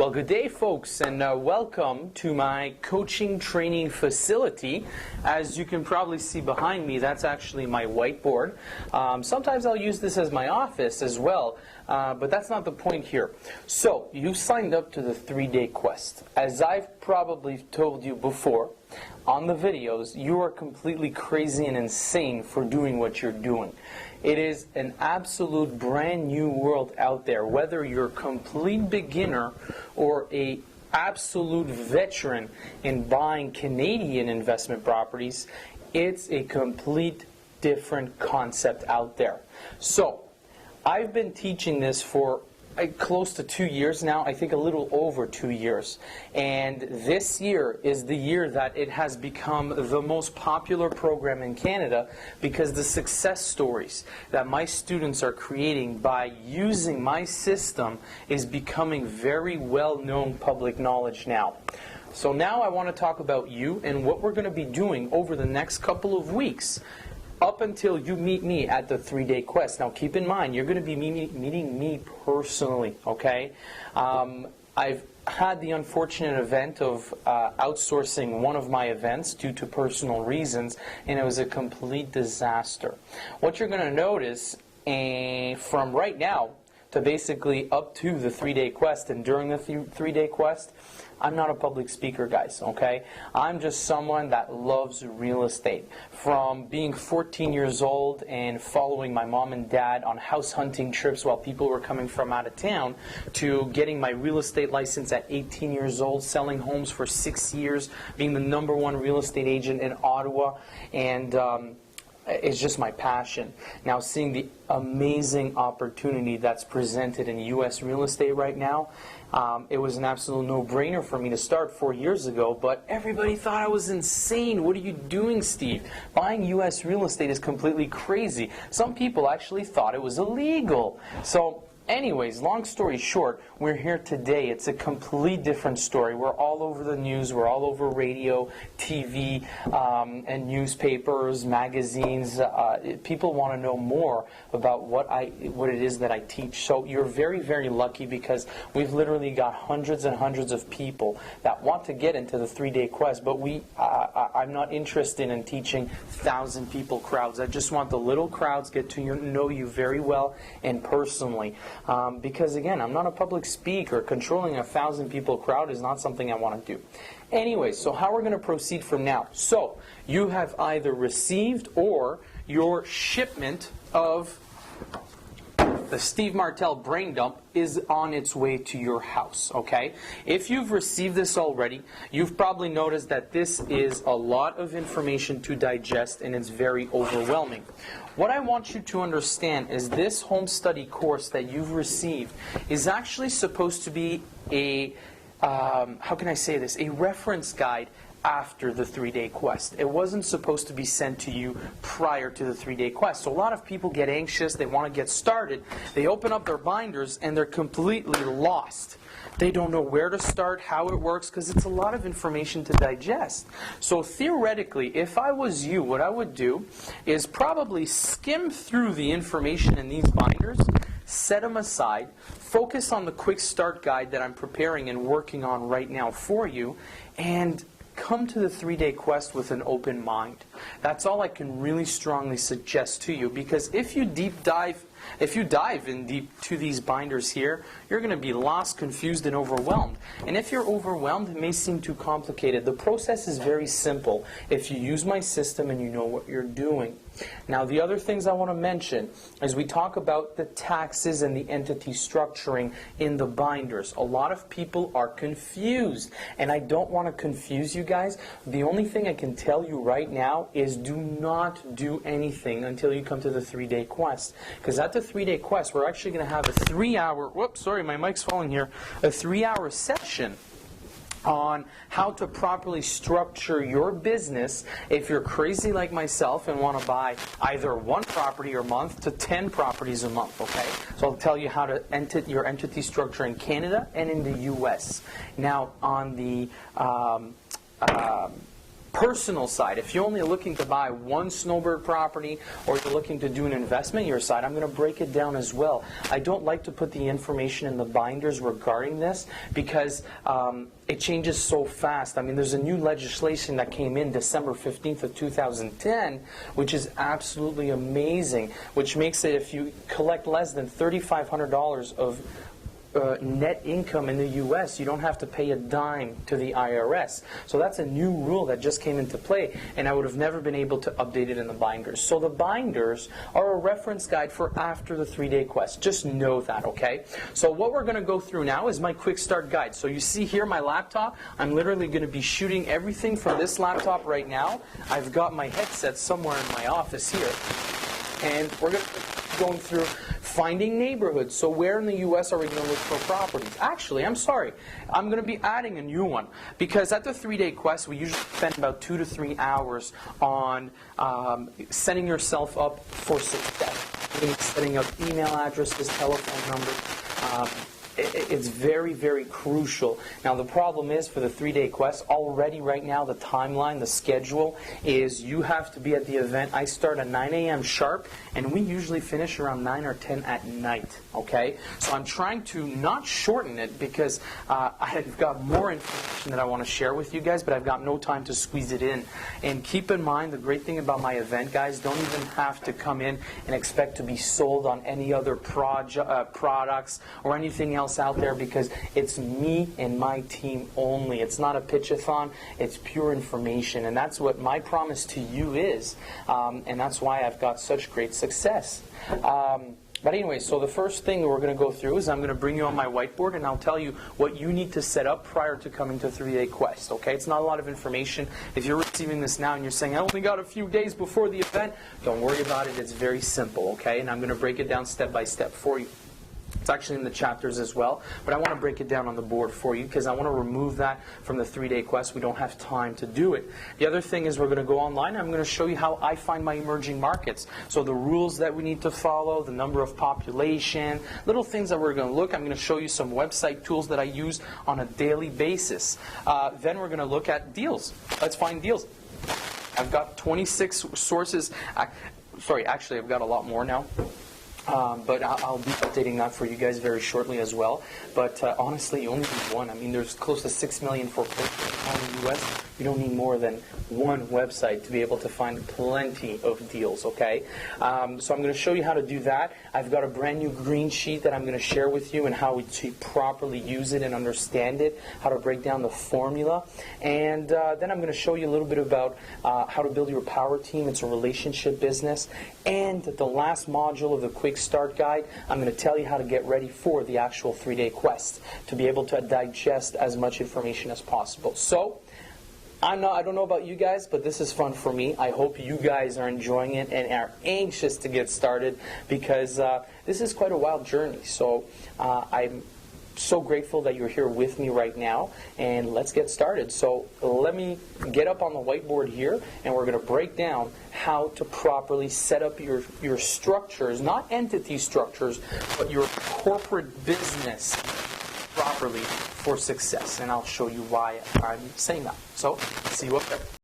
Well, good day, folks, and welcome to my coaching training facility. As you can probably see behind me, that's actually my whiteboard. Sometimes I'll use this as my office as well, but that's not the point here. So, you signed up to the 3-day quest. As I've probably told you before on the videos, you are completely crazy and insane for doing what you're doing. It is an absolute brand new world out there, whether you're a complete beginner or a absolute veteran in buying Canadian investment properties. It's a complete different concept out there. So, I've been teaching this for close to 2 years now, I think a little over 2 years. And this year is the year that it has become the most popular program in Canada because the success stories that my students are creating by using my system is becoming very well-known public knowledge now. So now I want to talk about you and what we're going to be doing over the next couple of weeks, up until you meet me at the 3-day quest. Now keep in mind, you're going to be meeting me personally, okay? I've had the unfortunate event of outsourcing one of my events due to personal reasons, and it was a complete disaster. What you're going to notice from right now to basically up to the 3-day quest and during the 3-day quest, I'm not a public speaker, guys, okay? I'm just someone that loves real estate. From being 14 years old and following my mom and dad on house hunting trips while people were coming from out of town, to getting my real estate license at 18 years old, selling homes for 6 years, being the #1 real estate agent in Ottawa, and it's just my passion. Now, seeing the amazing opportunity that's presented in U.S. real estate right now, it was an absolute no-brainer for me to start 4 years ago, but everybody thought I was insane. What are you doing, Steve? Buying U.S. real estate is completely crazy. Some people actually thought it was illegal. So, anyways, long story short, we're here today. It's a complete different story. We're all over the news. We're all over radio, TV, and newspapers, magazines. People want to know more about what it is that I teach. So you're very, very lucky because we've literally got hundreds and hundreds of people that want to get into the 3-day quest, but I'm not interested in teaching 1,000 people crowds. I just want the little crowds get to know you very well and personally. Because again, I'm not a public speaker. Controlling 1,000 people crowd is not something I want to do. Anyway, so how we're going to proceed from now. So, you have either received or your shipment of the Steve Martel Brain Dump is on its way to your house, okay? If you've received this already, you've probably noticed that this is a lot of information to digest and it's very overwhelming. What I want you to understand is this home study course that you've received is actually supposed to be a, how can I say this, a reference guide after the 3-day quest. It wasn't supposed to be sent to you prior to the 3-day quest. So a lot of people get anxious, they want to get started, they open up their binders and they're completely lost. They don't know where to start, how it works, because it's a lot of information to digest. So theoretically, if I was you, what I would do is probably skim through the information in these binders, set them aside, focus on the quick start guide that I'm preparing and working on right now for you, and come to the 3-day quest with an open mind. That's all I can really strongly suggest to you, because if you dive in deep to these binders here, you're going to be lost, confused, and overwhelmed. And if you're overwhelmed, it may seem too complicated. The process is very simple if you use my system and you know what you're doing. Now, the other things I want to mention is we talk about the taxes and the entity structuring in the binders. A lot of people are confused, and I don't want to confuse you guys. The only thing I can tell you right now is do not do anything until you come to the 3-day quest. Because at the 3-day quest, we're actually going to have a 3-hour, whoops, sorry, my mic's falling here, a 3-hour session on how to properly structure your business if you're crazy like myself and want to buy either 1 property a month to 10 properties a month, okay? So I'll tell you how to enter your entity structure in Canada and in the U.S. Now, on the personal side, if you're only looking to buy one snowbird property or you're looking to do an investment your side, I'm going to break it down as well. I don't like to put the information in the binders regarding this because it changes so fast. I mean, there's a new legislation that came in December 15th of 2010, which is absolutely amazing, which makes it if you collect less than $3,500 of net income in the U.S., you don't have to pay a dime to the IRS. So that's a new rule that just came into play, and I would have never been able to update it in the binders. So the binders are a reference guide for after the 3-day quest. Just know that, okay? So what we're going to go through now is my quick start guide. So you see here my laptop. I'm literally going to be shooting everything from this laptop right now. I've got my headset somewhere in my office here, and we're going to be going through finding neighborhoods. So where in the U.S. are we going to look for properties? Actually, I'm sorry. I'm going to be adding a new one because at the 3-day quest, we usually spend about 2 to 3 hours on setting yourself up for success. Setting up email addresses, telephone numbers. It's very, very crucial. Now, the problem is for the 3-day quest, already right now, the timeline, the schedule is you have to be at the event. I start at 9 a.m. sharp, and we usually finish around 9 or 10 at night, okay? So I'm trying to not shorten it because I've got more information that I want to share with you guys, but I've got no time to squeeze it in. And keep in mind, the great thing about my event, guys, don't even have to come in and expect to be sold on any other products or anything else out there because it's me and my team only. It's not a pitch-a-thon. It's pure information, and that's what my promise to you is, and that's why I've got such great success. But anyway, so the first thing that we're going to go through is I'm going to bring you on my whiteboard, and I'll tell you what you need to set up prior to coming to 3-day quest. Okay, it's not a lot of information. If you're receiving this now and you're saying, I only got a few days before the event, don't worry about it. It's very simple, okay? And I'm going to break it down step by step for you. It's actually in the chapters as well, but I want to break it down on the board for you because I want to remove that from the 3-day quest. We don't have time to do it. The other thing is we're going to go online. I'm going to show you how I find my emerging markets. So the rules that we need to follow, the number of population, little things that we're going to look. I'm going to show you some website tools that I use on a daily basis. Then we're going to look at deals. Let's find deals. I've got 26 sources. Sorry, actually I've got a lot more now. But I'll be updating that for you guys very shortly as well. But honestly, you only need one. I mean, there's close to 6 million foreclosures in the U.S. You don't need more than one website to be able to find plenty of deals, okay? So I'm going to show you how to do that. I've got a brand new green sheet that I'm going to share with you and how to properly use it and understand it, how to break down the formula. And then I'm going to show you a little bit about how to build your power team. It's a relationship business. And the last module of the Quick Start Guide, I'm going to tell you how to get ready for the actual 3-day quest to be able to digest as much information as possible. So, I don't know about you guys, but this is fun for me. I hope you guys are enjoying it and are anxious to get started because this is quite a wild journey. So I'm so grateful that you're here with me right now, and let's get started. So let me get up on the whiteboard here, and we're going to break down how to properly set up your structures, not entity structures, but your corporate business properly for success. And I'll show you why I'm saying that. So see you up there.